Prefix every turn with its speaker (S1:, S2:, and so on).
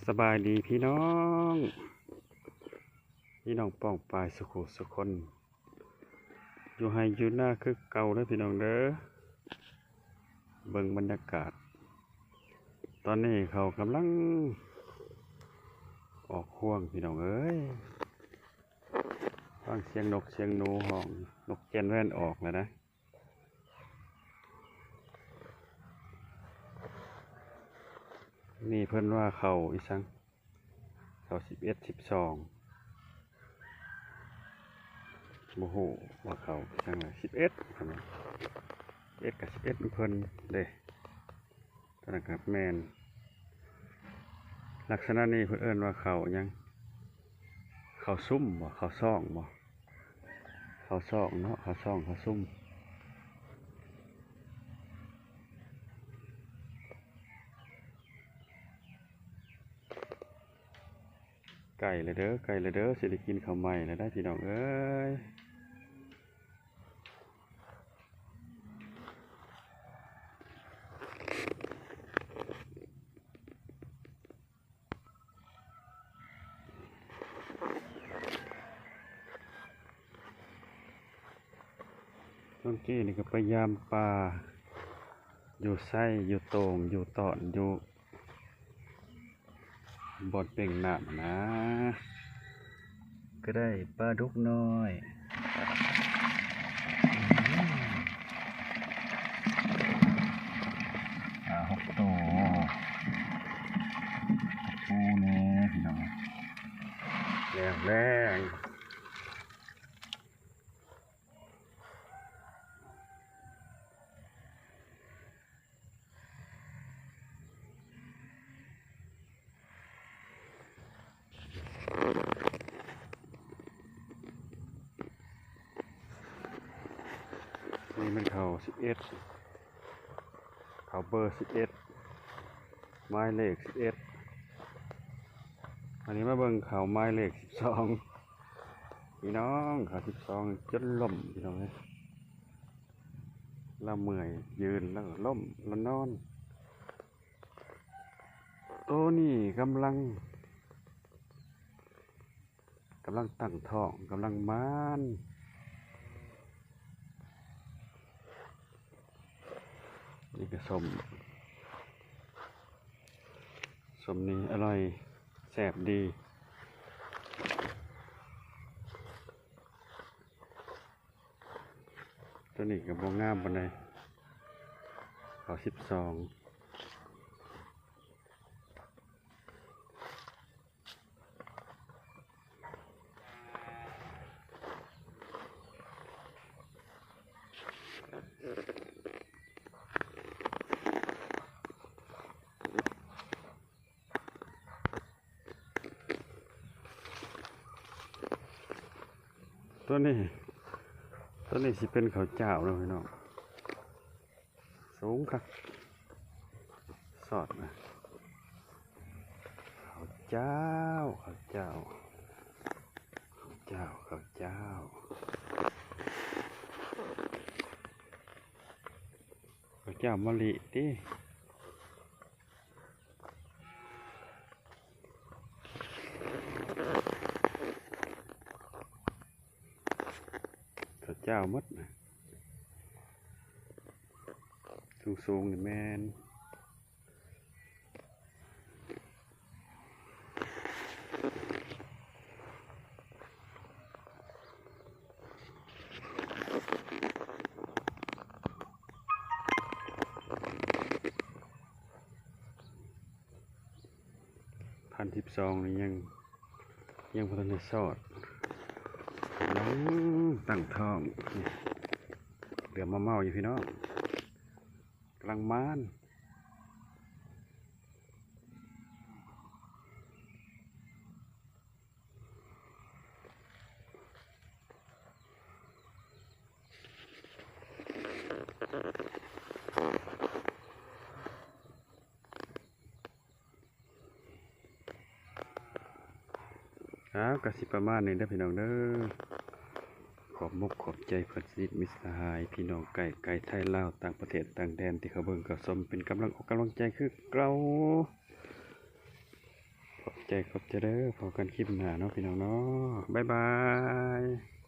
S1: สบายดีพี่น้องป้องปายสุขุสุคนอยู่ให้อยู่หน้าคือเก่าเลยพี่น้องเด้อเบิ่งบรรยากาศตอนนี้เขากำลังออกห่วงพี่น้องเอ้ยฟังเสียงนกเสียงหนูห้องนกแก้นแว่นออกแล้วนะนี่เพิ่นว่าเขาอีสังเขา11 12โมโหว่าเขาจังเลย11กับ11เพิ่นเด้ตอนนั้นกับแมนลักษณะนี้เพิ่นเอิ้นว่าเขายังเขาซุ่มบ่เขาซ่องบ่เขาซ่องเนาะเขาซ่องเขาซุ่มไก่เลยเด้อสิได้กินข้าวใหม่แล้วได้พี่น้องเอ้ยเมื่อกี้นี่ก็พยายามปลาอยู่ไส้อยู่โต่งอยู่ตอนอยู่บอนเป่งน้ำนะก็ได้ปลาดุกน้อย6 ตัวปูแน่พี่น้องแรงนี่มันเขา11เขาเบอร์11ไม้เลข11อันนี้มาเบิ่งเขาไม้เลข12พี่น้องเขา12จนล่มพี่น้องเลยเราเมื่อยยืนแล้วก็ล่มแล้วนอนตัวนี้กำลังตั้งท้องกำลังมานนี่ก็สมนี้อร่อยแซ่บดีตัวนี้ก็บ่งามปานใดเขา12ตัวนี้สิเป็นข้าวเจ้าแล้วพี่น้องสูงครับสอดนะข้าวเจ้าข้าวเมะลิติข้าวเจ้ามัดนะสูงนี่แมน1,012นี่ยังพัฒนาสอดน้องตั้งท้องเหลือมาเมาอยู่พี่น้องกำลังมานครับกสิประมาณนี้ได้พี่น้องเด้อขอบมุกขอบใจเพื่อนสนิทมิตรสหายพี่น้องไก่ไทยลาวต่างประเทศต่างแดนที่เขาเบิ่งเขาชมเป็นกำลังอกกำลังใจคือเก่า ขอบใจเด้อพอกันคลิปหน้าเนาะพี่น้องเนาะบ๊ายบาย